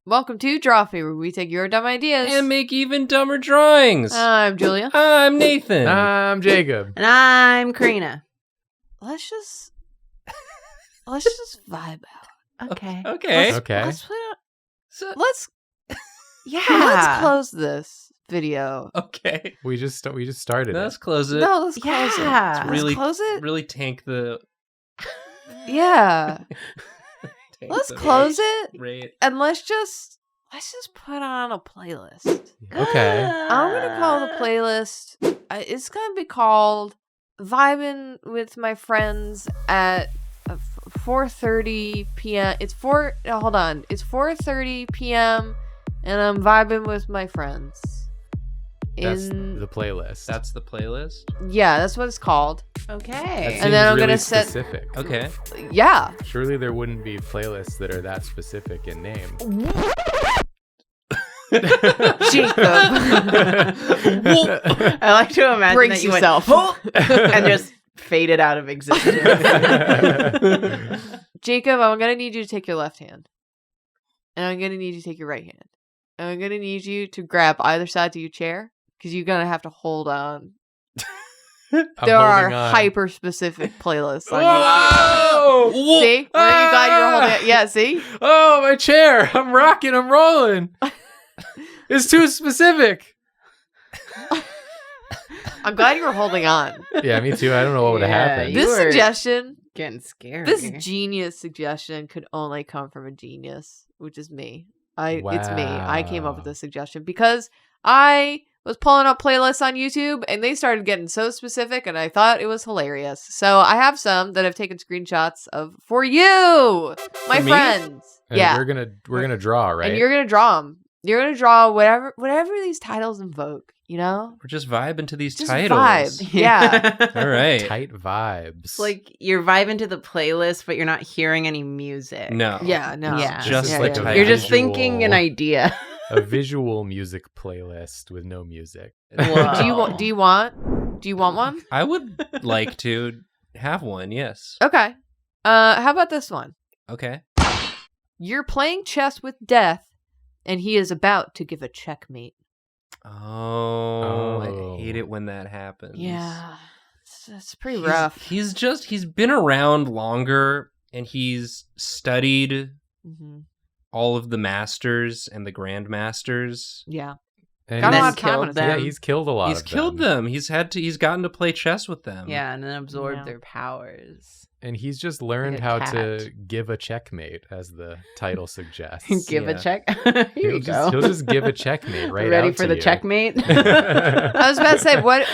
Welcome to Drawfee, where we take your dumb ideas and make even dumber drawings. I'm Julia. I'm Nathan. I'm Jacob. And I'm Karina. Let's just vibe out. Okay. Okay. Let's put it. So- Let's Yeah. close this video. Okay. We just started. Let's close it. No, let's close it. Yeah. Let's Really- close it. Really tank the. Yeah. tank Let's the close it, rate. and let's just put on a playlist. Okay. I'm gonna call the playlist. It's gonna be called "Vibing with My Friends" at 4:30 p.m. Hold on. It's 4:30 p.m. and I'm vibing with my friends. That's the playlist. That's the playlist. Yeah, that's what it's called. Okay. And then I'm really gonna set- specific. Okay. Yeah. Surely there wouldn't be playlists that are that specific in name. Jacob. I like to imagine Brace that you yourself. went and just faded out of existence. Jacob, I'm gonna need you to take your left hand. And I'm gonna need you to take your right hand. And I'm gonna need you to grab either side of your chair, because you're gonna have to hold on. There are hyper specific playlists on YouTube. Whoa! See? You got your holding it. Yeah, see? Oh, my chair! I'm rocking. I'm rolling. It's too specific. I'm glad you were holding on. Yeah, me too. I don't know what would have Yeah, happened. you This were suggestion, Getting scared. this genius suggestion could only come from a genius, which is me. It's me. I came up with Wow. this suggestion because I was pulling up playlists on YouTube and they started getting so specific and I thought it was hilarious. So I have some that I've taken screenshots of for you, my For me? friends. And Yeah. we're gonna draw, right? And you're going to draw them. You're going to draw whatever these titles invoke, you know? We're just vibing to these Just titles. vibe. Yeah. All right. Tight vibes. It's like you're vibing to the playlist, but you're not hearing any music. No. Yeah, no. Yeah. Just Yeah, like yeah. tight. You're just Visual. thinking an idea. a visual music playlist with no music. Whoa. Do you want one? I would like to have one. Yes. Okay. How about this one? Okay. You're playing chess with death, and he is about to give a checkmate. Oh, I Oh. hate it when that happens. Yeah, it's pretty He's- rough. He's been around longer and he's studied Hmm. all of the masters and the grandmasters. Yeah, And got a then lot of time on killed his them. Yeah, he's killed a lot He's of killed them. He's gotten to play chess with them. Yeah, and then absorb Yeah. their powers. And he's just learned Like a how cat. to give a checkmate, as the title suggests. Give Yeah. a check. Here he'll you just, go. he'll just give a checkmate right Ready out for to the you. checkmate? I was about to say, what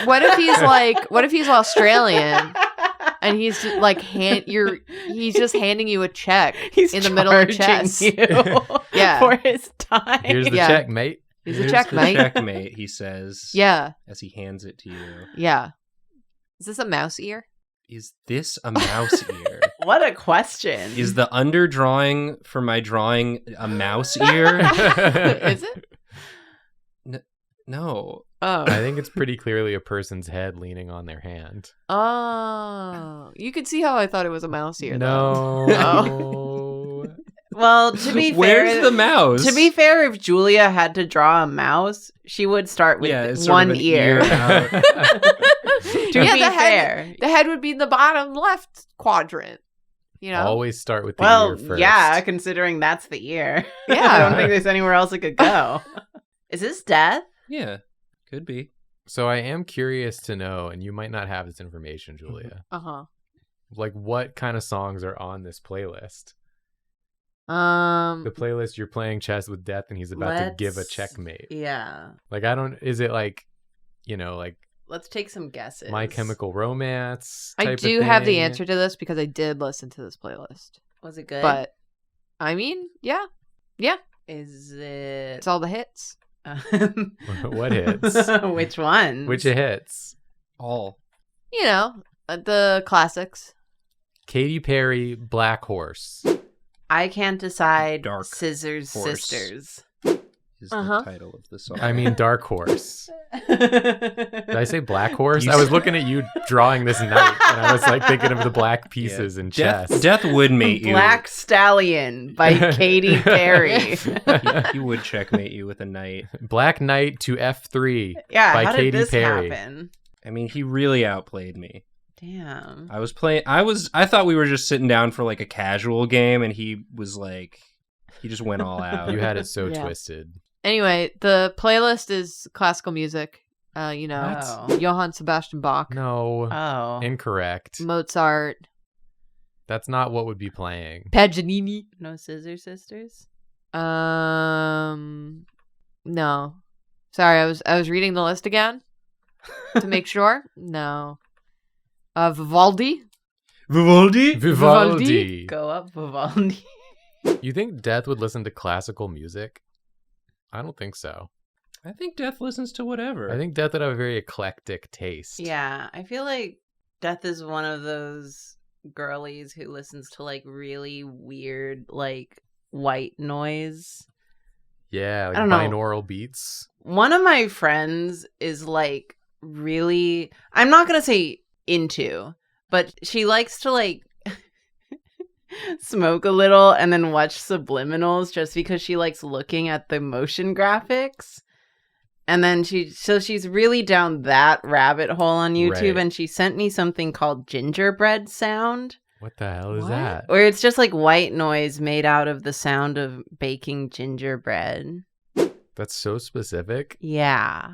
if he's Australian and he's just like he's just handing you a check He's in the middle of charging chess. you Yeah. for his time. Here's the Yeah. checkmate. He's Here's a checkmate. The checkmate, he says. Yeah, As he hands it to you. yeah. Is this a mouse ear? Is this a mouse ear? What a question. Is the underdrawing for my drawing a mouse ear? Is it? No. Oh, I think it's pretty clearly a person's head leaning on their hand. oh. You could see how I thought it was a mouse ear. though. No. Well, to be Where's fair, the mouse? to be fair, if Julia had to draw a mouse, she would start with it's sort one of an ear. out. To Yeah, be the fair. head. The head would be in the bottom left quadrant. You know? Always start with the Well, ear first. yeah, considering that's the ear. Yeah. I don't think there's anywhere else it could go. Is this death? Yeah, could be. So I am curious to know, and you might not have this information, Julia, Uh-huh. like what kind of songs are on this playlist? Um, The playlist you're playing chess with death and he's about to give a checkmate. Yeah. Like is it like, like Let's take some guesses. My Chemical Romance I type of do have the thing? answer to this because I did listen to this playlist. Was it good? But, I mean, yeah. Is it... It's all the hits. What hits? Which one? Which hits? All. You know, the classics. Katy Perry, Black Horse. I can't decide. Dark Scissors Horse. Sisters. is Uh-huh. the title of the song. I mean, Dark Horse. Did I say Black Horse? I was looking at you drawing this knight, and I was like thinking of the black pieces in chess. Death would mate you. Black Stallion by Katy Perry. He would checkmate you with a knight. Black Knight to F3 Yeah, by how Katy did this Perry. happen? I mean, he really outplayed me. Damn. I was playing. I thought we were just sitting down for like a casual game, and he was like, he just went all out. You had it so Yeah. twisted. Anyway, the playlist is classical music. What? Johann Sebastian Bach, No, Oh. Mm. incorrect. Mozart, That's not what would be playing. Paganini. No Scissor Sisters? No. Sorry, I was reading the list again to make sure. No. Vivaldi. Vivaldi? Vivaldi. Go up, Vivaldi. You think Death would listen to classical music? I don't think so. I think Death listens to whatever. I think Death would have a very eclectic taste. Yeah, I feel like Death is one of those girlies who listens to like really weird, like white noise. Yeah, I don't know. binaural beats. One of my friends is like really, I'm not going to say into, but she likes to like smoke a little and then watch subliminals just because she likes looking at the motion graphics. And then she's really down that rabbit hole on YouTube, Right. and she sent me something called gingerbread sound, What the hell is What? that? where it's just like white noise made out of the sound of baking gingerbread. That's so specific. Yeah.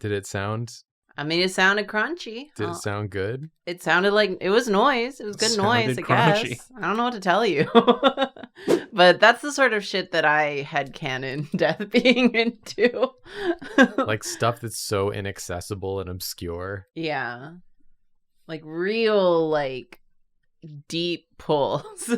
Did it sound? I mean, it sounded crunchy. Did it sound good? It sounded like it was noise. It was good noise, I Sounded guess. crunchy. I don't know what to tell you. But that's the sort of shit that I had canon Death being into. Like stuff that's so inaccessible and obscure. Yeah. Like real, like, deep pulls.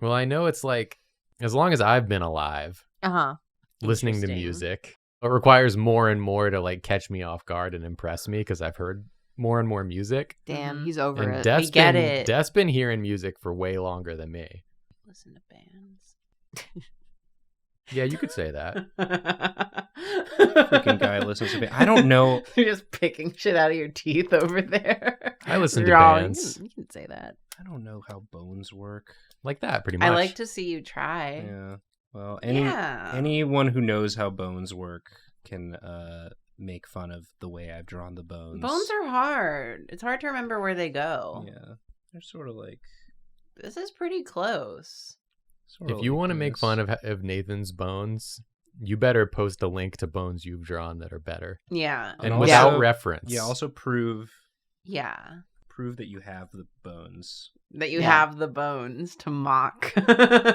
Well, I know it's like, as long as I've been alive, Uh-huh. listening to Interesting. music, it requires more and more to like catch me off guard and impress me because I've heard more and more music. Damn, Mhm. he's over And it. Death's get been, it. Death's been hearing music for way longer than me. Listen to bands. Yeah, you could say that. Freaking guy listens to me. I don't know. You're just picking shit out of your teeth over there. I listen to Wrong. bands. You can say that. I don't know how bones work. Like that, pretty much. I like to see you try. Yeah. Well, Yeah. anyone who knows how bones work can make fun of the way I've drawn the bones. Bones are hard. It's hard to remember where they go. Yeah, they're sort of like. This is pretty close. Sort If you want to make fun of Nathan's bones, you better post a link to bones you've drawn that are better. Yeah. And also- without reference. Yeah. Also prove Yeah. that you have the bones. That you Yeah. have the bones to mock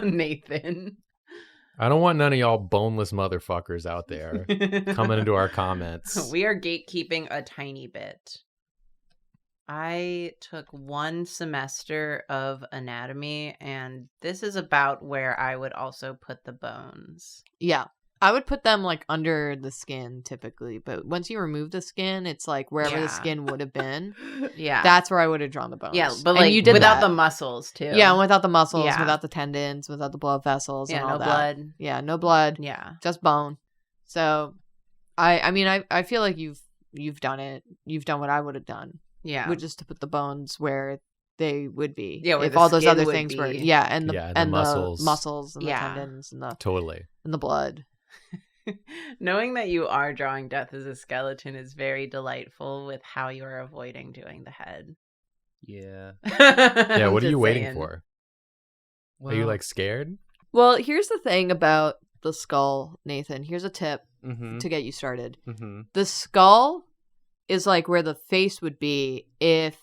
Nathan. I don't want none of y'all boneless motherfuckers out there coming into our comments. We are gatekeeping a tiny bit. I took one semester of anatomy, and this is about where I would also put the bones. Yeah. I would put them like under the skin typically, but once you remove the skin, it's like wherever Yeah. the skin would have been. Yeah. That's where I would have drawn the bones. yeah, but And like you did without that. the muscles too. Yeah, and without the muscles, Yeah. without the tendons, without the blood vessels, yeah, and all no that. blood. Yeah, no blood, Yeah. just bone. So, I mean, I feel like you've done it. You've done what I would have done, Yeah. which is to put the bones where they would be. Yeah, where if the all those skin other would things were. be. Yeah, and the Yeah, the and muscles. the muscles and Yeah. the tendons and the Totally. blood. Knowing that you are drawing Death as a skeleton is very delightful with how you are avoiding doing the head. Yeah. Yeah, what are you waiting for? Are you Well, like scared? Well, here's the thing about the skull, Nathan. Here's a tip Mm-hmm. to get you started. Mm-hmm. The skull is like where the face would be if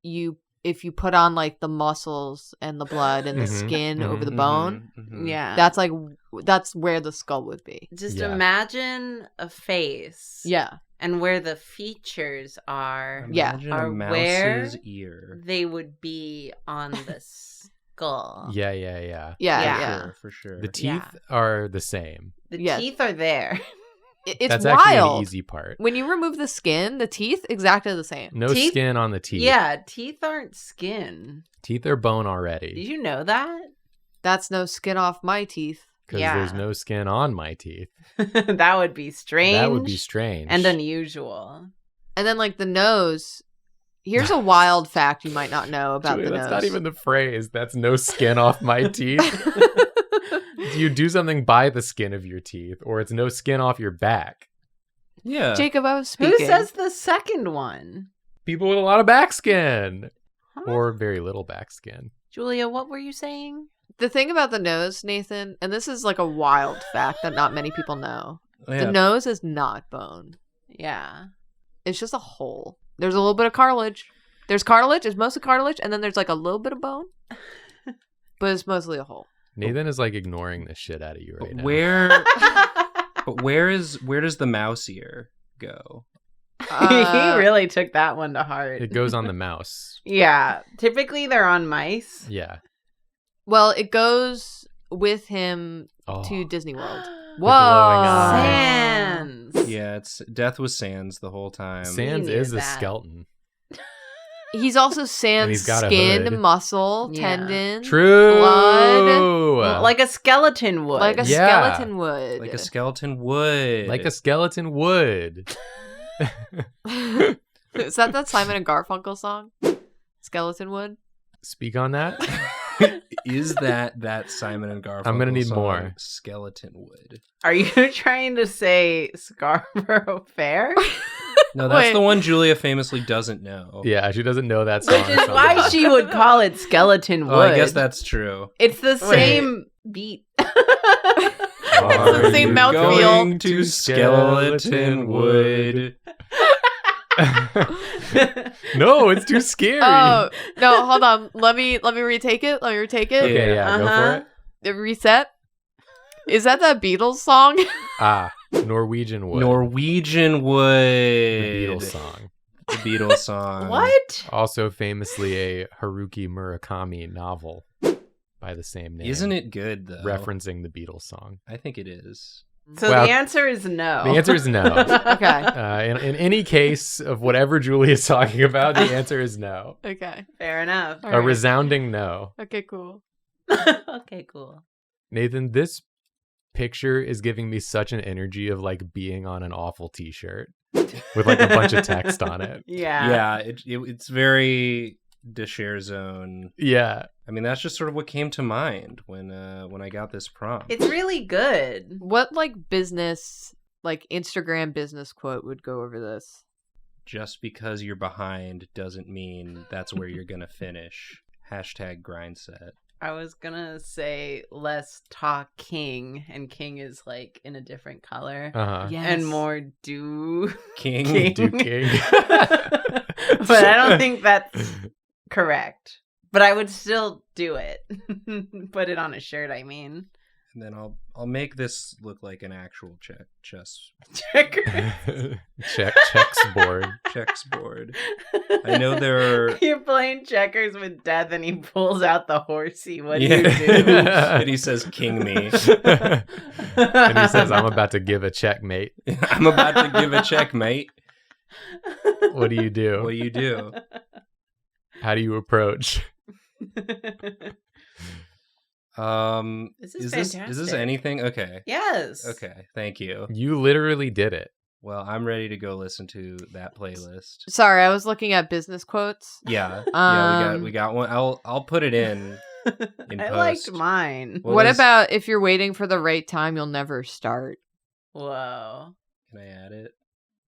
you put on like the muscles and the blood and the Mhm, skin over the Mhm, bone. mhm. Yeah. That's where the skull would be. Just Yeah. imagine a face. Yeah. And where the features are, Yeah. Imagine Are a where mouse's ear. they would be on the skull. Yeah. Yeah. Yeah. Yeah. Sure, for sure. The teeth Yeah. are the same. The Yeah. teeth are there. It's That's actually the wild. easy part. When you remove the skin, the teeth exactly the same. No Teeth? skin on the teeth. Yeah, teeth aren't skin. Teeth are bone Did already. you know that? That's no skin off my teeth. Because there's no skin on my teeth. That would be strange. That would be strange. And unusual. And then like the nose. Here's a wild fact you might not know about Julia, the that's nose. not even the phrase. That's no skin off my teeth. You do something by the skin of your teeth, or it's no skin off your back. Yeah. Jacob, I was speaking. Who says the second one? People with a lot of back skin. Huh? Or very little back skin. Julia, what were you saying? The thing about the nose, Nathan, and this is like a wild fact that not many people know. Yeah. The nose is not bone. Yeah. It's just a hole. There's a little bit of cartilage. There's cartilage. It's mostly cartilage. And then there's like a little bit of bone. But it's mostly a hole. Nathan is like ignoring the shit out of you right now. Where does the mouse ear go? He really took that one to heart. It goes on the mouse. Yeah. Typically they're on mice. Yeah. Well, it goes with him Oh. to Disney World. glowing eye. Sans. Yeah, it's Death was Sans the whole time. Sans knew is a that. skeleton. He's also And sans he's got a skin, hood. muscle, Yeah. tendon. True. blood. Like a skeleton would. Like a Yeah. skeleton would. Like a skeleton would. Like a skeleton would. Is that Simon and Garfunkel song? Skeleton wood? Speak on that. Is that Simon and Garfunkel I'm gonna need song, more. Skeleton Wood? Are you trying to say Scarborough Fair? No, that's Wait. the one Julia famously doesn't know. Yeah, she doesn't know that song. Which is why she would call it Skeleton Wood. Oh, I guess that's true. It's the same beat. It's the same mouthfeel. Going to Skeleton Wood. No, it's too scary. Oh, no, hold on. Let me retake it. Okay, yeah, go for it. The reset. Is that Beatles song? Norwegian Wood. Norwegian Wood. The Beatles song. The Beatles song. What? Also famously a Haruki Murakami novel by the same name. Isn't it good, though? Referencing the Beatles song. I think it is. So Well, the answer is no. The answer is no. Okay. In any case of whatever Julie is talking about, the answer is no. Okay. Fair enough. All A right. resounding no. Okay, cool. Okay, cool. Nathan, this picture is giving me such an energy of like being on an awful t-shirt with like a bunch of text on it. Yeah. Yeah, it's very Deshare Zone. Yeah. I mean, that's just sort of what came to mind when I got this prompt. It's really good. What business, Instagram business quote would go over this? Just because you're behind doesn't mean that's where you're gonna finish. Hashtag grind set. I was gonna say less talk king, and king is in a different color. Uh-huh. Yes. And more do King. Do king. But I don't think that's correct. But I would still do it. Put it on a shirt, I mean. And then I'll make this look like an actual chess Checks board. board. I know there are. You're playing checkers with death and he pulls out the horsey. What do Yeah. you do? And he says, "King me." And he says, "I'm about to give a checkmate." I'm about to give a checkmate. What do you do? What do you do? How do you approach? This Is is this fantastic. anything? Okay. Yes. Okay. Thank you. You literally did it. Well, I'm ready to go listen to that playlist. Sorry, I was looking at business quotes. Yeah. Um, we got one. I'll put it in I post. liked mine. What What is- about if you're waiting for the right time, you'll never start? Whoa. Can I add it?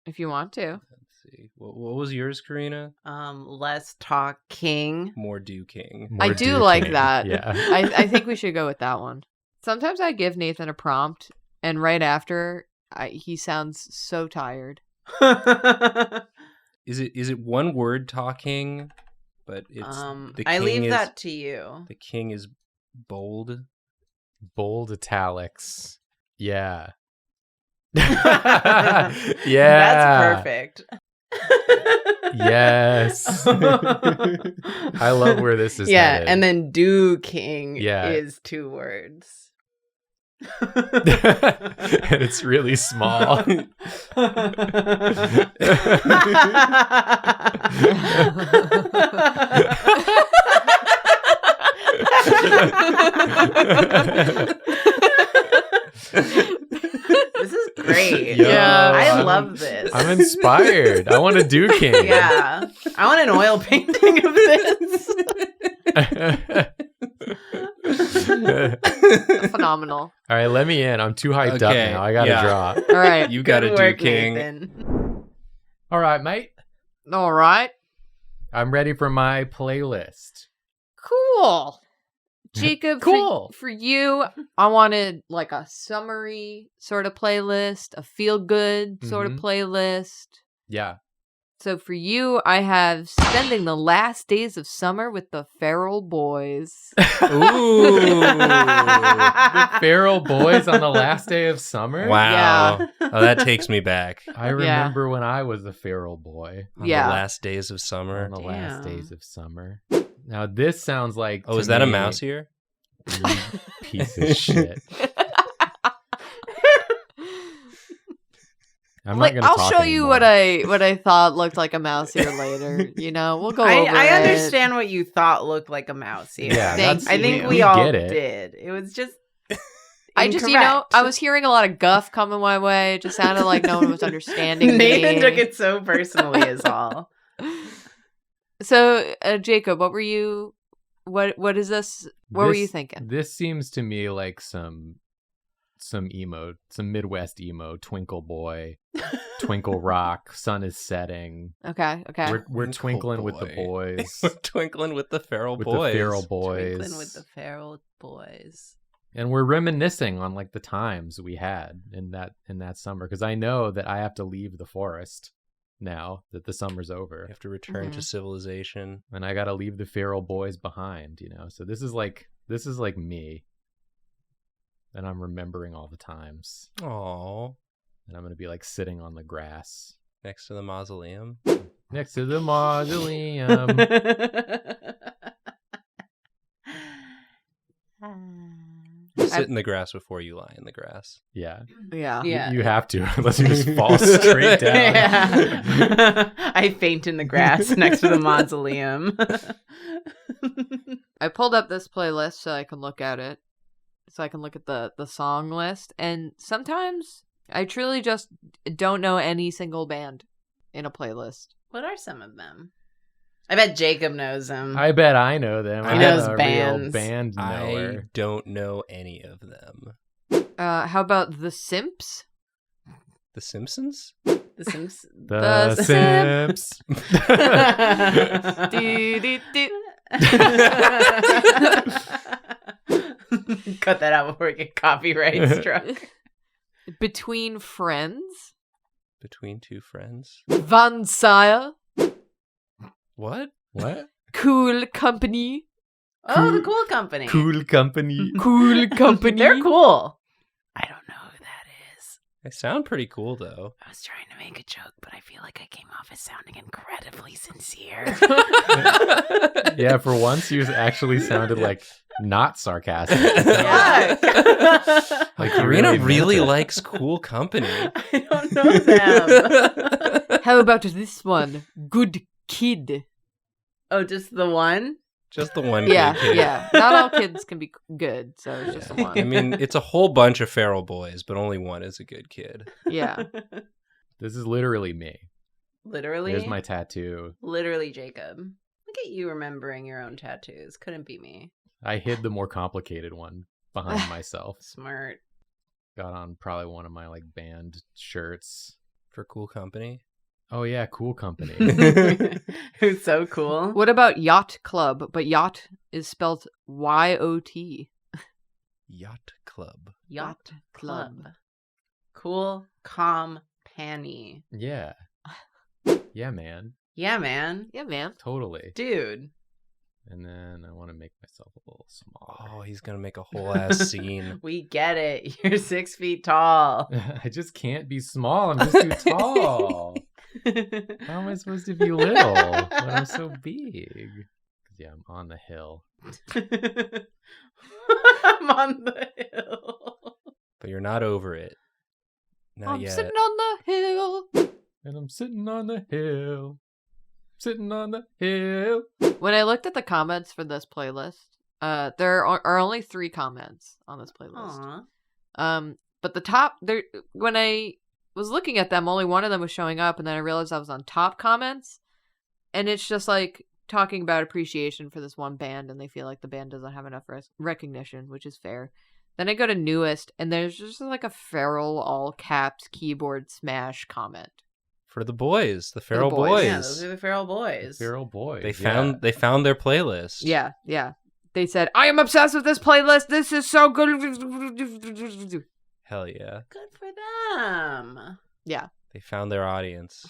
If you want to. Let's see. What was yours, Karina? Less talk king. More do king. More I do like king. that. Yeah. I think we should go with that one. Sometimes I give Nathan a prompt, and right after, he sounds so tired. Is it one word talking? But it's the I king leave is, that to you. The king is bold. Bold italics. Yeah. Yeah. Yeah. That's perfect. Yes. I love where this is Yeah, headed. and then do king Yeah. is 2 words. And it's really small. This is great. Yo, Yeah. I love this. I'm inspired. I want to do King. Yeah. I want an oil painting of this. Phenomenal. All right, let me in. I'm too hyped up Okay, now. I gotta yeah. draw. All right. You got to Good do work, King. Nathan. All right, mate. All right. I'm ready for my playlist. Cool. Jacob, Cool. For you, I wanted like a summary sort of playlist, a feel good sort of playlist. Yeah. So for you, I have Spending the Last Days of Summer with the Feral Boys. Ooh. The Feral Boys on the last day of summer? Wow. Yeah. Oh, that takes me back. I remember when I was a feral boy On Yeah. the last days of summer. on the last Damn. days of summer. Now this sounds like Oh, to is that a me, mouse here? you piece of shit. I'm Like, not gonna I'll talk show you anymore. what I thought looked like a mouse here later. You know, we'll go over I it. understand what you thought looked like a mouse here. Yeah, Thank that's, I think you. we all get it. did. It was just I just, I was hearing a lot of guff coming my way. It just sounded like no one was understanding Nathan me. took it so personally is all. So, Jacob, what were you? What is this? What were you thinking? This seems to me like some emo, some Midwest emo, Twinkle Boy, Twinkle Rock, sun is setting. Okay. We're Twinkle twinkling with the Boy. boys. Twinkling with the feral with boys. the feral boys. Twinkling with the feral boys. And we're reminiscing on like the times we had in that summer, because I know that I have to leave the forest now that the summer's You over, have to return to Mhm. civilization. and I got to leave the feral boys behind, you know. So this is like me, and I'm remembering all the times, Aww. and I'm gonna be like sitting on the grass Next to the mausoleum. next to the mausoleum. Sit in the grass before you lie in the grass. Yeah, Yeah. Yeah. you have to, unless you just fall straight down. Yeah. I faint in the grass next to the mausoleum. I pulled up this playlist so I can look at it. So I can look at the song list. And sometimes I truly just don't know any single band in a playlist. What are some of them? I bet Jacob knows them. I bet I know them. He I'm knows a real bands. band I knower. don't know any of them. How about The Simps? The Simpsons? The Sims. The The Simps. Do, do, do. Cut that out before we get copyright struck. Between Friends? Between Two Friends? Van Sire? What? What? Cool Company? Oh, the Cool Company. Cool Company. Cool Company? They're cool. I don't know who that is. They sound pretty cool, though. I was trying to make a joke, but I feel like I came off as sounding incredibly sincere. Yeah, for once you actually sounded like not sarcastic. Fuck. Like you Karina meant really it. likes Cool Company. I don't know them. How about this one? Good Kid. Oh, just the one? Just the one Yeah, good kid. yeah. Not all kids can be good, so it's just the I one. mean, it's a whole bunch of feral boys, but only one is a good kid. Yeah. This is literally me. Literally? Here's my tattoo. Literally, Jacob. Look at you remembering your own tattoos. Couldn't be me. I hid the more complicated one behind myself. Smart. Got on probably one of my like band shirts. For Cool Company? Oh yeah, Cool Company. Who's so cool. What about Yacht Club? But yacht is spelled Y-O-T. Yacht Club. Yacht Club. Cool, calm, panny. Yeah. Yeah, man. Yeah, man. Yeah, man. Totally. Dude. And then I want to make myself a little smaller. Oh, he's gonna make a whole ass scene. We get it. You're 6 feet tall. I just can't be small. I'm just too tall. How am I supposed to be little when I'm so big? Yeah, I'm on the hill. I'm on the hill. But you're not over it. Not I'm yet. sitting on the hill. And I'm sitting on the hill. Sitting on the hill. When I looked at the comments for this playlist, there are only 3 comments on this playlist. Aw. But the top there, when I was looking at them, only one of them was showing up, and then I realized I was on top comments, and it's just like talking about appreciation for this one band, and they feel like the band doesn't have enough recognition, which is fair. Then I go to newest, and there's just like a feral all caps keyboard smash comment For the boys, the feral boys. boys. Yeah, those are the feral boys. Feral boys. They found their playlist. Yeah. They said, I am obsessed with this playlist. This is so good. Hell yeah. Good for them. Yeah. They found their audience.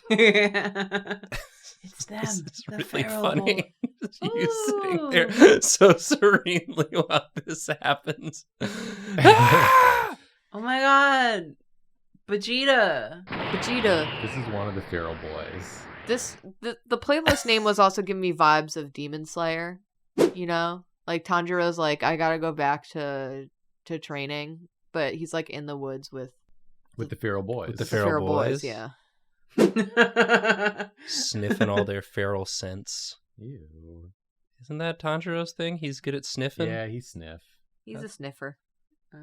It's them. It's the really feral funny. boys. You sitting Ooh. there so serenely while this happens. Oh my god. Vegeta. This is one of the feral boys. The playlist name was also giving me vibes of Demon Slayer. You know? Like Tanjiro's like, I gotta go back to training. But he's like in the woods with the feral boys. With the feral boys. Yeah. Sniffing all their feral scents. Ew. Isn't that Tanjiro's thing? He's good at sniffing? Yeah, he sniff. He's a sniffer. Oh.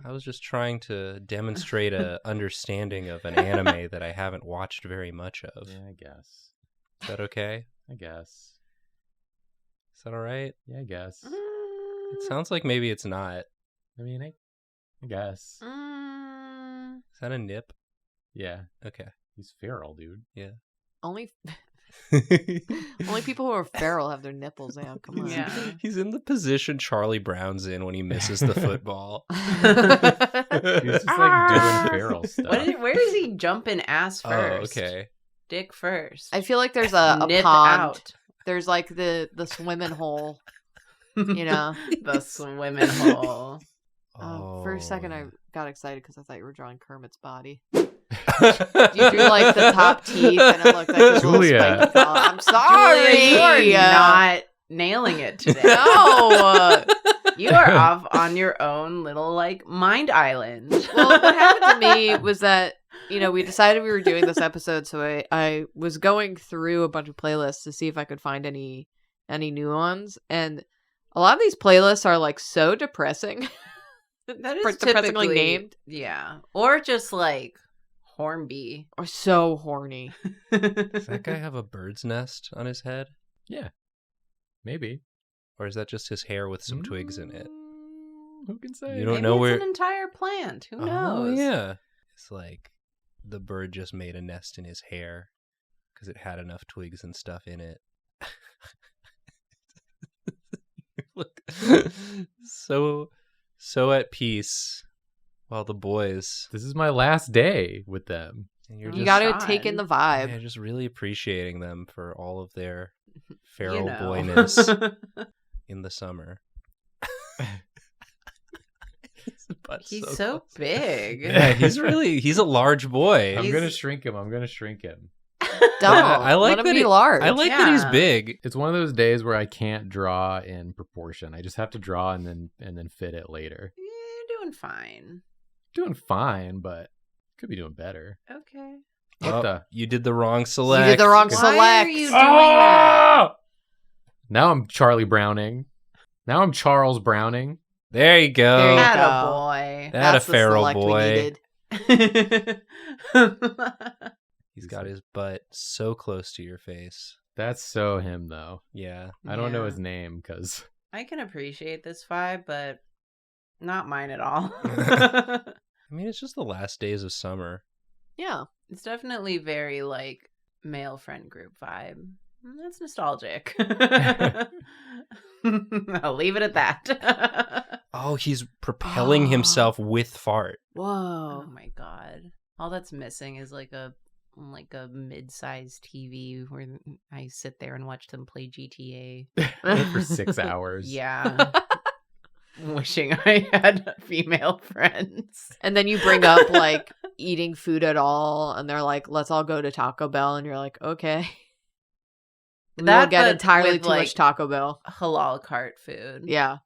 I was just trying to demonstrate a understanding of an anime that I haven't watched very much of. Yeah, I guess. Is that okay? I guess. Is that all right? Yeah, I guess. It sounds like maybe it's not. I mean, I guess. Is that a nip? Yeah. Okay. He's feral, dude. Yeah. Only people who are feral have their nipples out. Come on. Yeah. He's in the position Charlie Brown's in when he misses the football. He's just like doing feral stuff. Where is he jumping ass first? Oh, okay. Dick first. I feel like there's a Nip pond. out. There's like the swimming hole. You know. The swimming hole. For a second, I got excited because I thought you were drawing Kermit's body. You You drew like the top teeth, and it looked like this little Julia. spiky claw. I'm sorry. Julia, you are not nailing it today. No. You are off on your own little like mind island. Well, what happened to me was that, you know, we decided we were doing this episode, so I was going through a bunch of playlists to see if I could find any new ones, and a lot of these playlists are like so depressing. That is depressingly typically named, yeah, or just like Hornby. or so horny. Does that guy have a bird's nest on his head? Yeah. Maybe. Or is that just his hair with some twigs in it? Who can say? You don't Maybe know it's where... an entire plant. Who knows? Oh, yeah. It's like the bird just made a nest in his hair because it had enough twigs and stuff in it. Look, so at peace while the boys... This is my last day with them. And you're You just, got to take in the vibe. yeah, just really appreciating them for all of their feral You know. boyness in the summer. His butt's He's so close. big. Yeah, he's a large boy. I'm He's- gonna shrink him. Don't. I like Let him that be he- large. I like that he's Yeah. big. It's one of those days where I can't draw in proportion. I just have to draw and then fit it later. You're doing fine. Doing fine, but could be doing better. Okay. What Oh, the? you did the wrong You select. did the wrong Why select. are you doing that? Now I'm Charlie Browning. Now I'm Charles Browning. There you go. There you go. Attaboy. That a That's the feral select we boy. needed. He's got his butt so close to your face. That's so him though. Yeah. I don't know Yeah. his name because I can appreciate this vibe, but not mine at all. I mean, it's just the last days of summer. Yeah. It's definitely very like male friend group vibe. That's nostalgic. I'll leave it at that. Oh, he's propelling Oh. himself with fart. Oh Whoa. my god. All that's missing is like a mid-sized TV where I sit there and watch them play GTA. for 6 hours. Yeah. Wishing I had female friends. And then you bring up like eating food at all, and they're like, "Let's all go to Taco Bell," and you're like, "Okay." We'll That, get but entirely with, too like, much Taco Bell. Halal cart food. Yeah.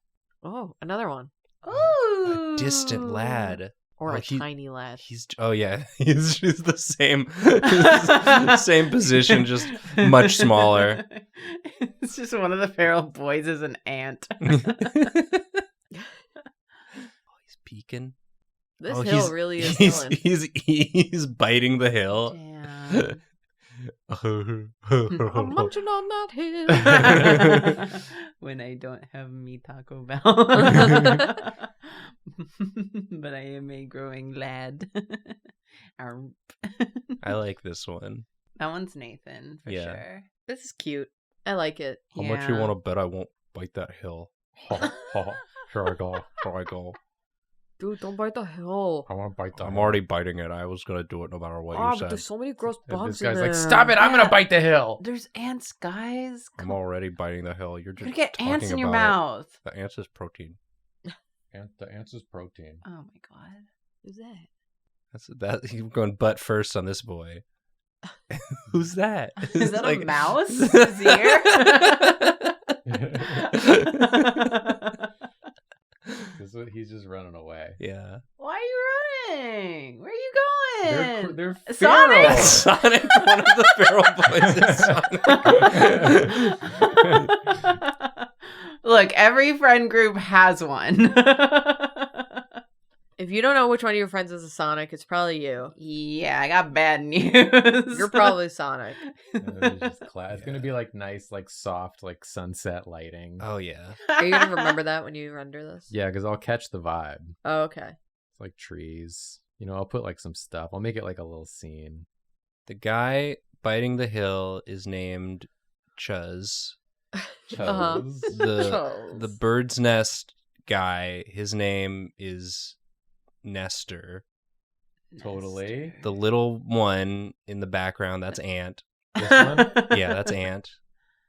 Oh, another one. Ooh. A distant lad. Or Oh, a tiny lad. He's he's just the same same position, just much smaller. It's just one of the feral boys is an ant. Oh, he's peeking. This hill really is killing. He's biting the hill. Damn. I'm munching on that hill. When I don't have me Taco Bell. But I am a growing lad. I like this one. That one's Nathan, for sure. This is cute. I like it. How much you want to bet I won't bite that hill? Here I go. Dude, don't bite the hill. I want to bite the I'm already biting it. I was gonna do it no matter what you But said. there's so many gross bugs This guy's in there. like, stop it! I'm gonna bite the hill. There's ants, guys. I'm already biting the hill. You're You're just gonna get ants talking in your about mouth. it. The ants is protein. The ants is protein. Oh my god. Who's that? That's you're going butt first on this boy. Who's that? Is that Like- a mouse? His ear? He's just running away. Yeah. Why are you running? Where are you going? They're Sonic? feral. Sonic, one of the feral boys is Sonic. Look, every friend group has one. If you don't know which one of your friends is a Sonic, it's probably you. Yeah, I got bad news. You're probably Sonic. It's gonna be like nice, like soft, like sunset lighting. Oh yeah. Are you gonna remember that when you render this? Yeah, because I'll catch the vibe. Oh, okay. It's like trees. I'll put like some stuff. I'll make it like a little scene. The guy biting the hill is named Chuz. Uh-huh. The bird's nest guy, his name is Nestor. Totally. The little one in the background, that's Ant. This one? Yeah, that's Ant.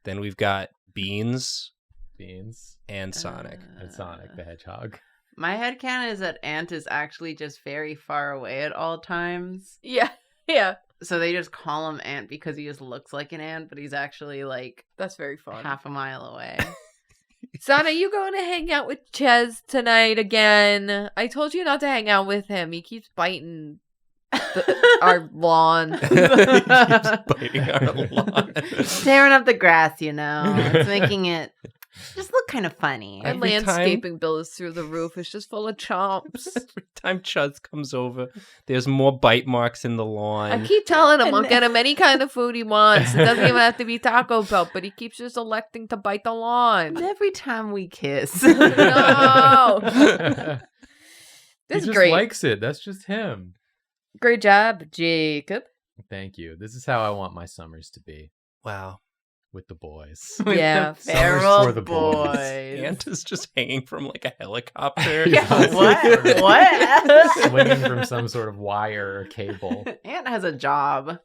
Then we've got Beans Beans. and Sonic. And Sonic the Hedgehog. My headcanon is that Ant is actually just very far away at all times. Yeah. Yeah. So they just call him Ant because he just looks like an ant, but he's actually like That's very fun. half a mile away. Son, are you going to hang out with Ches tonight again? I told you not to hang out with him. He keeps biting our lawn. He keeps biting our lawn. Tearing up the grass, It's making it just look kind of funny. Our Every time- landscaping bill is through the roof. It's just full of chomps. Every time Chuz comes over, there's more bite marks in the lawn. I keep telling him I'll And- get him any kind of food he wants. It doesn't even have to be Taco Bell, but he keeps just electing to bite the lawn. Every time we kiss. No. He This is just great. likes it. That's just him. Great job, Jacob. Thank you. This is how I want my summers to be Wow. with the boys. With Yeah. the feral Summers for the boys. Ant is just hanging from like a helicopter. Yeah, what? What? Swinging from some sort of wire or cable. Ant has a job.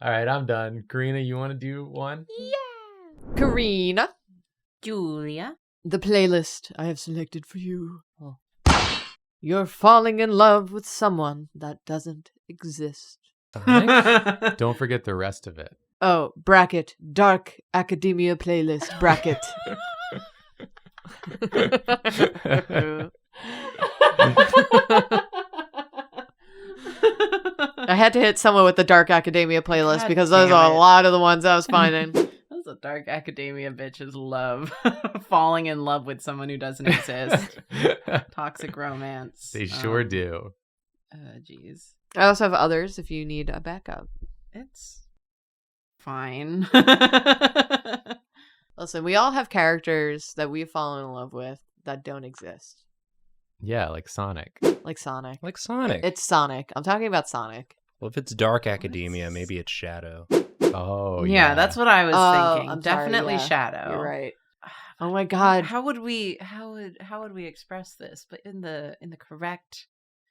All right, I'm done. Karina, you want to do one? Karina, Julia. the playlist I have selected for you. You're falling in love with someone that doesn't exist. Sonic? Don't forget the rest of it. Oh, bracket, Dark Academia playlist, bracket. I had to hit someone with the Dark Academia playlist God because those damn are it. a lot of the ones I was finding. Those are dark academia bitches love falling in love with someone who doesn't exist. Toxic romance. They sure do. Jeez. I also have others if you need a backup. It's fine. Listen, we all have characters that we've fallen in love with that don't exist. Yeah, like Sonic. Like Sonic. Like Sonic. It's Sonic. I'm talking about Sonic. Well, if it's Dark Academia, maybe it's Shadow. Oh, yeah, that's what I was thinking. I'm sorry, Definitely yeah. Shadow. You're right. Oh my god. How would we express this? But in the correct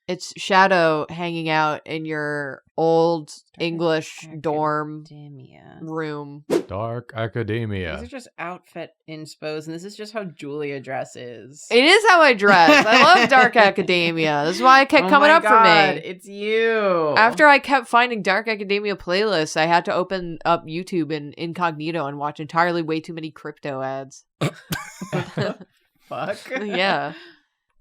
It's Shadow hanging out in your old English dorm academia. room. Dark Academia. These are just outfit inspos, and this is just how Julia dresses. It is how I dress. I love Dark Academia. This is why it kept Oh coming my up God, for me. It's you. After I kept finding Dark Academia playlists, I had to open up YouTube in incognito and watch entirely way too many crypto ads. Fuck. Yeah.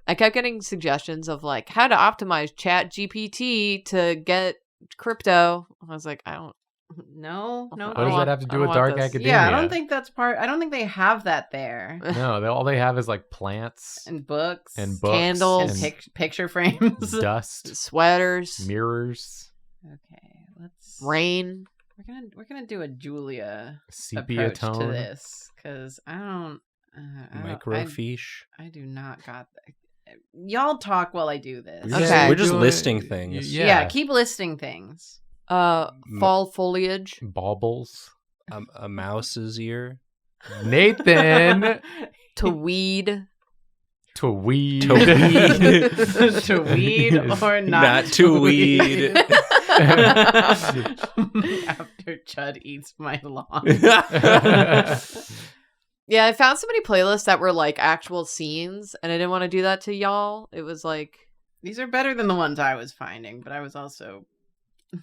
I kept getting suggestions of like how to optimize Chat GPT to get crypto. I was like, I don't No. What does that have to do with Dark Academia? Yeah, I don't think that's part. I don't think they have that there. No, all they have is like plants And books. Candles. And picture frames. dust, Sweaters. mirrors, Okay, let's. Rain. We're gonna do a Julia sepia approach tone. to this because I don't. Microfiche. I do not got that. Y'all talk while I do this. Okay. We're just doing- listing things. Yeah, keep listing things. Fall foliage. Baubles. A mouse's ear. Nathan. To weed. To weed. To weed. To weed or not, Not to weed. After Chud eats my lawn. Yeah, I found so many playlists that were like actual scenes, and I didn't want to do that to y'all. It was like These are better than the ones I was finding, but I was also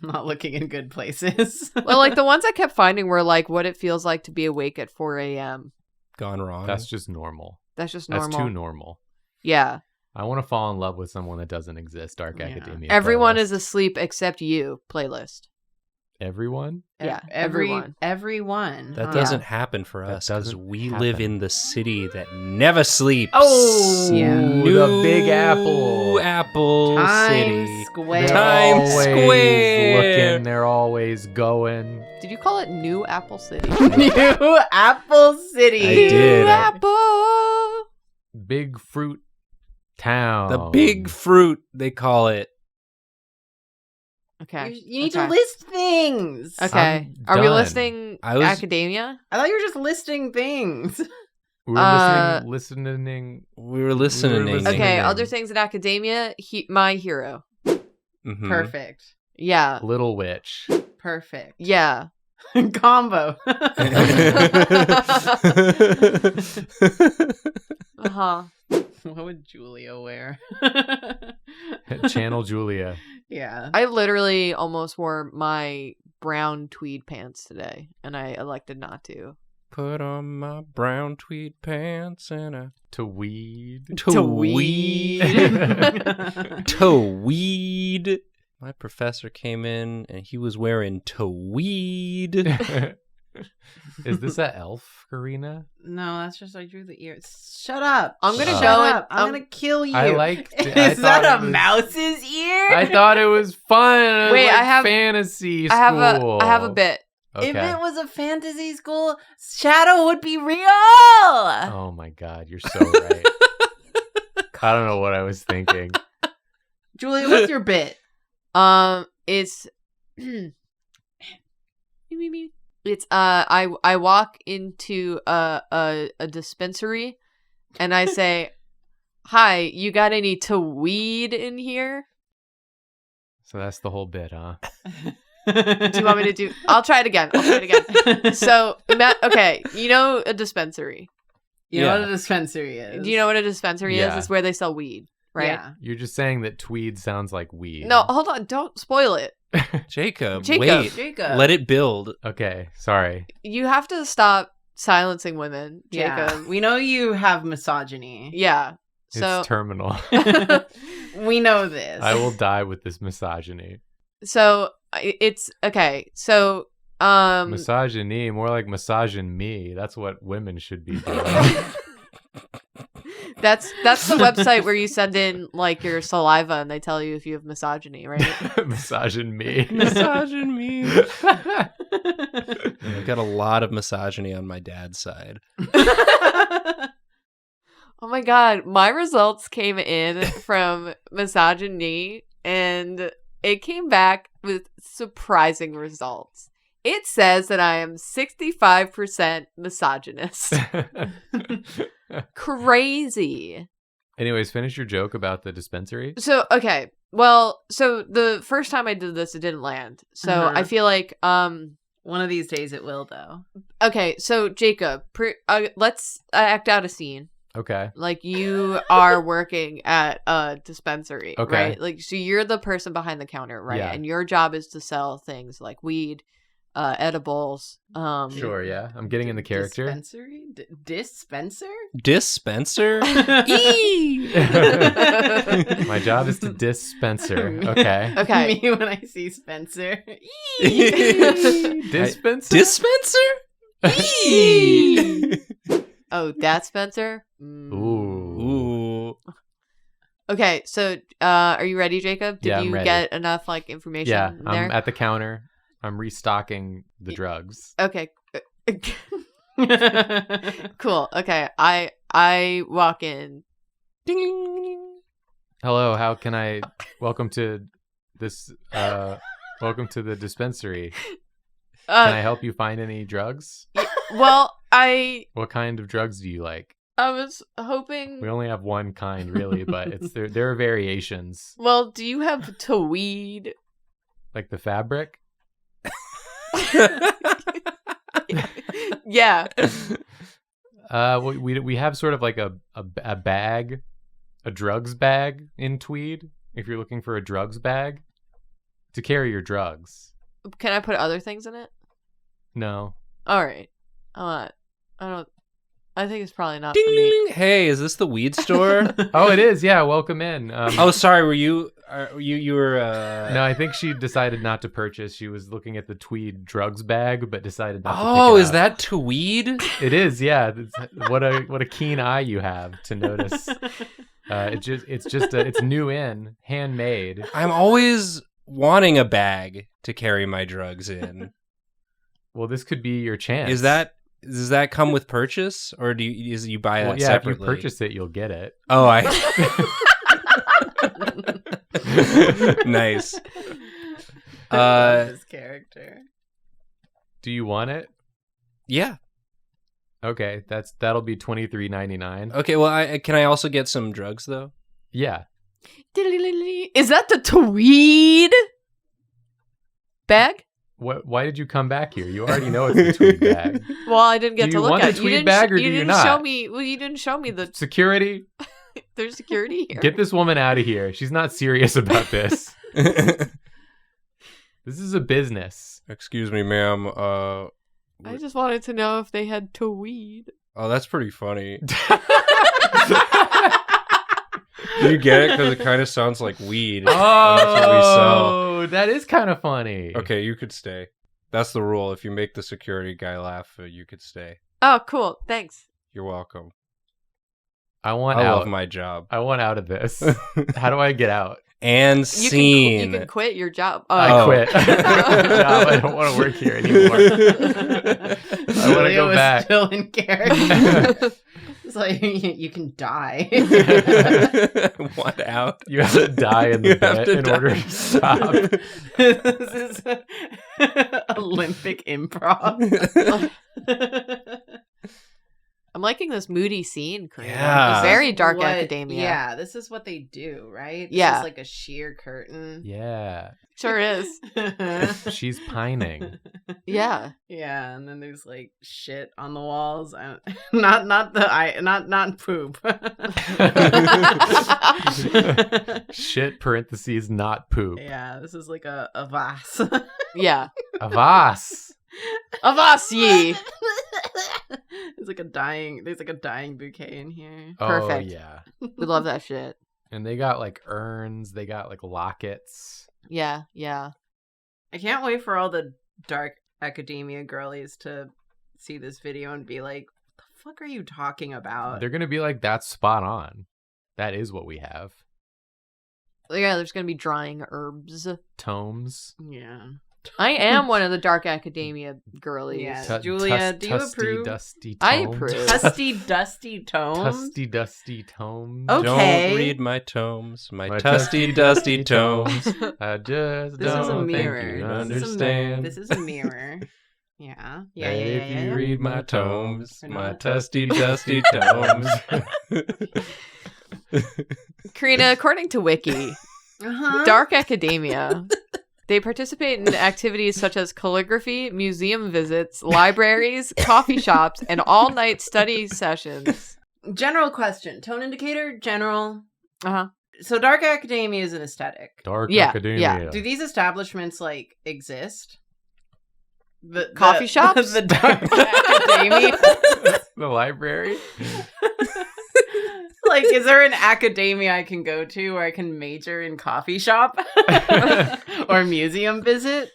not looking in good places. well, like the ones I kept finding were like what it feels like to be awake at 4 a.m. Gone wrong. That's just normal. That's just normal. That's too normal. Yeah. I want to fall in love with someone that doesn't exist. Dark Yeah. Academia. Everyone playlist. is asleep except you. Playlist. Everyone? Yeah, everyone. Everyone. That huh? doesn't happen for That us because doesn't we happen. live in the city that never sleeps. Oh, yeah. Ooh, the Big Apple. Apple Times City. Square. They're Times always Square. looking. They're always going. Did you call it New Apple City? New Apple City. I did. New Apple. Big fruit town. The big fruit, they call it. Okay. You need Okay. to list things. Okay. I'm Are we done. listing I was- academia? I thought you were just listing things. We were listening. We were listening. listening. Okay, name. other things in academia. My hero. Mhm. Perfect. Yeah. Little Witch. Perfect. Yeah. Combo. Uh-huh. What would Julia wear? Channel Julia. Yeah. I literally almost wore my brown tweed pants today, and I elected not to. Put on my brown tweed pants and a To weed. To weed. to weed. My professor came in and he was wearing to weed. Is this a elf, Karina? No, that's just I drew the ears. Shut up. I'm gonna Shut show up. it. I'm gonna kill you. I liked it. Is that thought a it was- mouse's ear? I thought it was fun. Wait, like I have- fantasy I school. have a bit. Okay. If it was a fantasy school, Shadow would be real. Oh my god, you're so right. I don't know what I was thinking. Julia, what's your bit? It's it's I walk into a dispensary and I say, "Hi, you got any to weed in here?" So that's the whole bit, huh? Do you want me to do? I'll try it again. So, okay, you know a dispensary. You know Yeah. what a dispensary is? Do you know what a dispensary Yeah. is? It's where they sell weed, right? Yeah. You're just saying that tweed sounds like weed. No, hold on. Don't spoil it. Jacob, Jacob. wait. Jacob. Let it build. Okay, sorry. You have to stop silencing women, Yeah. Jacob. We know you have misogyny. Yeah. So, It's terminal. We know this. I will die with this misogyny. so it's okay. So, Misogyny, more like massaging me. That's what women should be doing. that's the website where you send in like your saliva and they tell you if you have misogyny, right? Massaging me. Massaging me. I've got a lot of misogyny on my dad's side. Oh my god, my results came in from misogyny and it came back with surprising results. It says that I am 65% misogynist. Crazy. Anyways, finish your joke about the dispensary. So, okay. Well, so the first time I did this, it didn't land. So Uh-huh. I feel like, One of these days it will, though. okay, so Jacob, let's act out a scene. Okay. Like you are working at a dispensary, Okay. right? Like, so you're the person behind the counter, right? Yeah. And your job is to sell things like weed, edibles. Sure, yeah. I'm getting in the character. Dispensary? Dispenser? Dispenser? My job is to dispenser. Okay. Okay. Me when I see Spencer. Dispenser? Dispenser? Oh, that Spencer? Ooh. Okay, so are you ready, Jacob? Did Yeah, I'm you ready. get enough information Yeah, there? I'm at the counter. I'm restocking the drugs. Okay. Cool. Okay. I walk in. Ding. Hello, how can I welcome to this welcome to the dispensary. Can I help you find any drugs? Well, What kind of drugs do you like? I was hoping. We only have one kind really, but there are variations. Well, do you have tweed? Like the fabric? Yeah. We have sort of like a bag, a drugs bag in tweed. If you're looking for a drugs bag to carry your drugs. Can I put other things in it? No. All right. I don't. I think it's probably not Ding, for ding, me. ding. Hey, is this the weed store? Oh, it is. Yeah, welcome in. Oh, sorry. Were you? You were. No, I think she decided not to purchase. She was looking at the tweed drugs bag, but decided not to pick Oh, it is up. that tweed? It is. Yeah. What a keen eye you have to notice. It's new in, handmade. I'm always wanting a bag to carry my drugs in. Well, this could be your chance. Does that come with purchase, or you buy that Well, yeah, separately? if you purchase it, you'll get it. Oh, nice. I love this character. Do you want it? Yeah. Okay, that'll be $23.99. Okay. Well, can I also get some drugs though? Yeah. Is that the tweed bag? Why did you come back here? You already know it's the tweed bag. Well, I didn't get Do to you look want at the it. tweed bag or do you you didn't not? show me. Well, you didn't show me the Security, there's security here. get this woman out of here. She's not serious about this. This is a business. Excuse me, ma'am. I just wanted to know if they had tweed. Oh, that's pretty funny. Do you get it? Because it kind of sounds like weed. That's what we sell. Oh, that is kind of funny. Okay, you could stay. That's the rule. If you make the security guy laugh, you could stay. Oh, cool. Thanks. You're welcome. I want I out. love my job. I want out of this. How do I get out? And You scene. can quit your job. I Oh. quit. Job. I don't want to work here anymore. I want to go was back. still in character. It's like you can die. Want out? You have to die in the You have bit to in die. order to stop. This is Olympic improv. I'm liking this moody scene. Karina. Yeah. It's very This is dark what- academia. Yeah, this is what they do, right? This Yeah. is like a sheer curtain. Yeah. Sure is. She's pining. Yeah. Yeah, and then there's like shit on the walls. Not poop. Shit, parentheses, not poop. Yeah, this is like a vase. Yeah. A vase. Avast ye. There's like a dying bouquet in here. Oh, Perfect. yeah. We love that shit. And they got like urns. They got like lockets. Yeah. Yeah. I can't wait for all the dark academia girlies to see this video and be like, "What the fuck are you talking about?" They're going to be like, that's spot on. That is what we have. Yeah, there's going to be drying herbs. Tomes. Yeah. I am one of the dark academia girlies. Yeah. Julia, do you approve? Dusty I tomes. approve. Dusty tomes. Dusty tomes. Oh. Okay. Don't read my tomes. My My tusty, dusty tomes. I just This is a don't mirror. think you This is a understand. This is a mirror. Yeah. Yeah. that Yeah. if Yeah. you yeah. read my tomes, We're my not- Tusty, dusty tomes. Karina, according to Wiki, Uh-huh. dark academia. They participate in activities such as calligraphy, museum visits, libraries, coffee shops, and all-night study sessions. General question. Tone indicator. General. Uh-huh. So dark academia is an aesthetic. Dark Yeah, academia. yeah. Do these establishments like exist? Coffee shops? The dark academia. The library. Like, is there an academia I can go to where I can major in coffee shop or museum visit?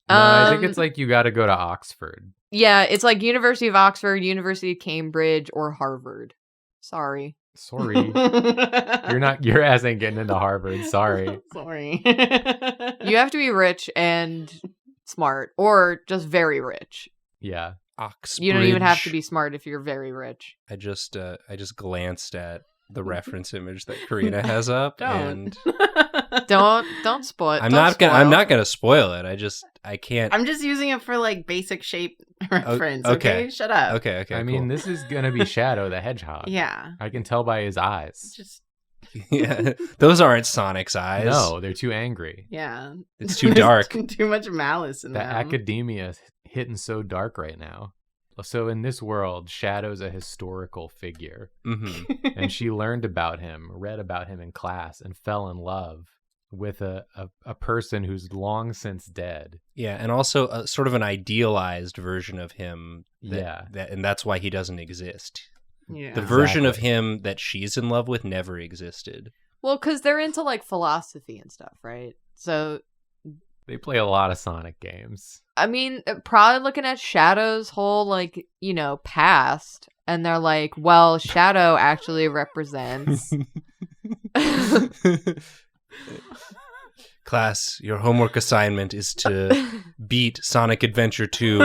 No, I think it's like you got to go to Oxford. Yeah, it's like University of Oxford, University of Cambridge, or Harvard. Sorry. Sorry. Your ass ain't getting into Harvard. Sorry. Sorry. You have to be rich and smart, or just very rich. Yeah. Oxbridge. You don't even have to be smart if you're very rich. I just glanced at the reference image that Karina has up, and Don't spoil. I'm not gonna spoil it. I can't. I'm just using it for like basic shape reference. okay. Okay, shut up. Okay. I mean, this is gonna be Shadow the Hedgehog. Yeah. I can tell by his eyes. Just yeah, those aren't Sonic's eyes. No, they're too angry. yeah. It's too dark. Too much malice in The them. academia is hitting so dark right now. So in this world, Shadow's a historical figure, and she learned about him, read about him in class, and fell in love with a person who's long since dead. Yeah, and also a sort of an idealized version of him. And that's why he doesn't exist. Yeah. The version of him that she's in love with never existed. Well, because they're into like philosophy and stuff, right? So, They play a lot of Sonic games. I mean, probably looking at Shadow's whole like, past, and they're like, well, Shadow actually represents. Class, your homework assignment is to beat Sonic Adventure 2,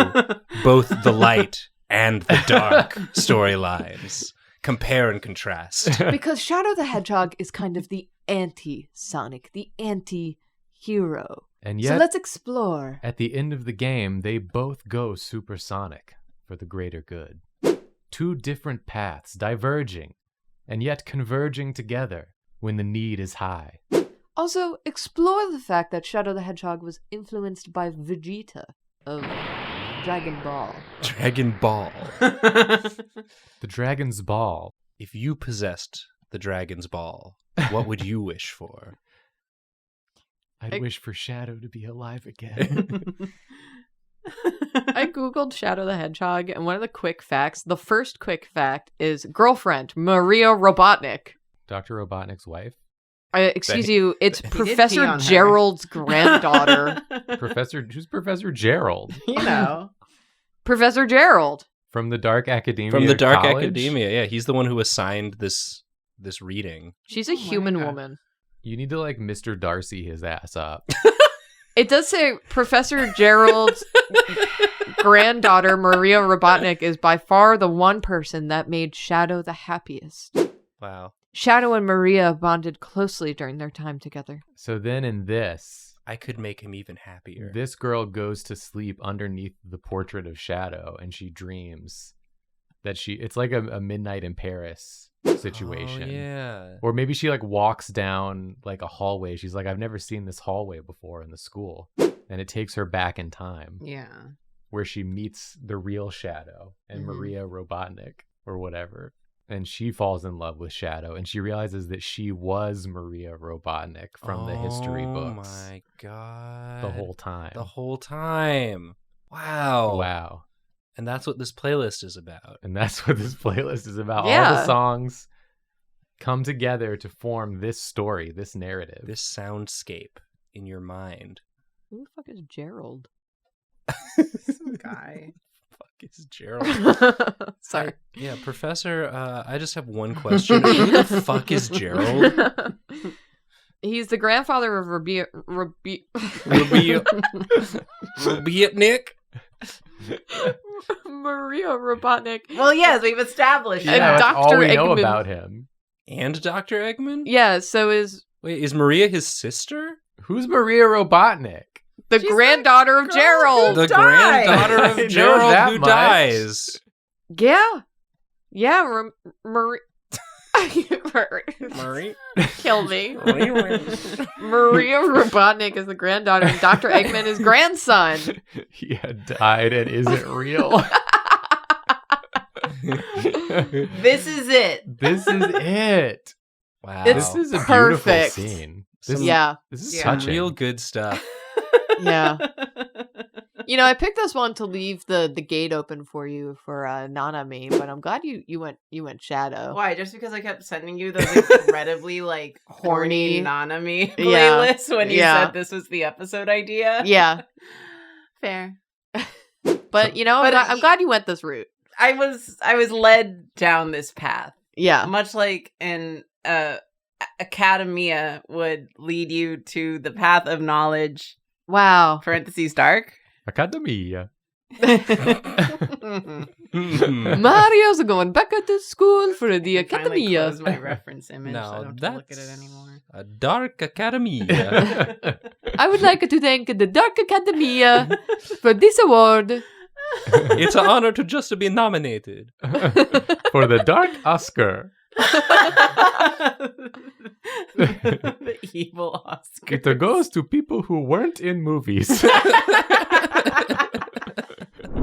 both the light and the dark storylines. Compare and contrast. Because Shadow the Hedgehog is kind of the anti-Sonic, the anti-hero. And yet, So let's explore. at the end of the game, they both go supersonic for the greater good. Two different paths, diverging, and yet converging together when the need is high. Also, explore the fact that Shadow the Hedgehog was influenced by Vegeta of Dragon Ball. Dragon Ball. The Dragon's Ball. If you possessed the Dragon's Ball, what would you wish for? I'd wish for Shadow to be alive again. I googled Shadow the Hedgehog, and one of the quick facts, the first quick fact is girlfriend, Maria Robotnik. Dr. Robotnik's wife? Excuse you, it's pee Professor on her. Gerald's granddaughter. Who's Professor Gerald? Professor Gerald. From the Dark Academia From the Dark College? Academia, yeah. He's the one who assigned this reading. She's a Oh my human God. woman. You need to, like, Mr. Darcy his ass up. It does say Professor Gerald's granddaughter, Maria Robotnik, is by far the one person that made Shadow the happiest. Wow. Shadow and Maria bonded closely during their time together. So then in this, I could make him even happier. this girl goes to sleep underneath the portrait of Shadow, and she dreams that it's like a Midnight in Paris situation. Oh, yeah. Or maybe she like walks down like a hallway. She's like, I've never seen this hallway before in the school. And it takes her back in time Yeah. where she meets the real Shadow and Maria Robotnik or whatever. And she falls in love with Shadow, and she realizes that she was Maria Robotnik from the history books. Oh my god. The whole time. The whole time. Wow. Wow. And that's what this playlist is about. And that's what this playlist is about. All Yeah. the songs come together to form this story, this narrative. This soundscape in your mind. Who the fuck is Gerald? Some guy. Fuck is Gerald? Sorry. Yeah, Professor, I just have one question. Who the fuck is Gerald? He's the grandfather of Nick? Maria Robotnik. Well, yes, we've established And Yeah, that. that's all Dr. we know Eggman. about him. And Dr. Eggman? Yeah, so is Wait, is Maria his sister? Who's Maria Robotnik? the She's granddaughter of girl Gerald. who The died. granddaughter I of know Gerald that who much. dies. Yeah. Yeah, Maria. Marie? Kill me. Maria Robotnik is the granddaughter, and Dr. Eggman is grandson. He had died and isn't real. This is it. This is it. Wow. It's This is a perfect. beautiful scene. Some- Yeah. This is Yeah. Some touching. real good stuff. Yeah. I picked this one to leave the gate open for you for Nana me, but I'm glad you went Shadow. Why? Just because I kept sending you those incredibly like horny Horny. Nanami Yeah. playlists when you Yeah. said this was the episode idea. Yeah, Fair. but I'm glad you went this route. I was led down this path, Yeah, much like an academia would lead you to the path of knowledge. wow. Parentheses dark. Academia. Mario's going back to school for the I finally academia. closed my reference image, so I Now don't have to look at it that's anymore. a dark academy. I would like to thank the Dark Academia for this award. It's an honor to just be nominated. For the Dark Oscar. The evil Oscar. It goes to people who weren't in movies.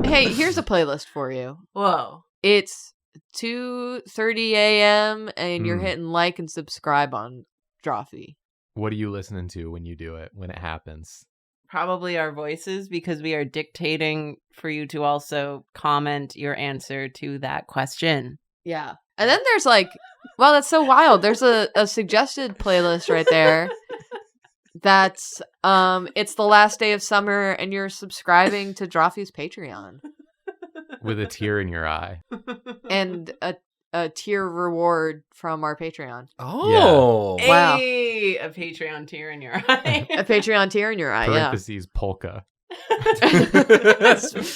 Hey, here's a playlist for you. Whoa. It's 2:30 a.m. and you're Mm. hitting like and subscribe on Drawfee. What are you listening to when you do it, when it happens? Probably our voices, because we are dictating for you to also comment your answer to that question. Yeah. And then there's wow, that's so wild. There's a suggested playlist right there. That's it's the last day of summer and you're subscribing to Drawfee's Patreon. With a tear in your eye. And a tier reward from our Patreon. Oh. Wow. Hey, a Patreon tear in your eye. A Patreon tier in your eye, yeah. Parentheses polka.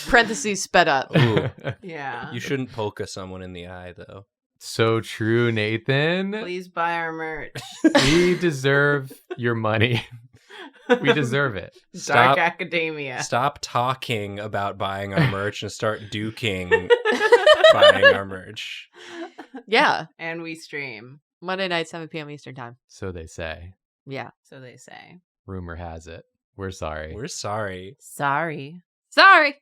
Parentheses sped up. Ooh. Yeah. You shouldn't polka someone in the eye, though. So true, Nathan. Please buy our merch. We deserve your money. We deserve it. Dark Academia. Stop talking about buying our merch and start duking buying our merch. Yeah. And we stream. Monday night, 7 p.m. Eastern time. So they say. Yeah. So they say. Rumor has it. We're sorry. We're sorry. Sorry. Sorry.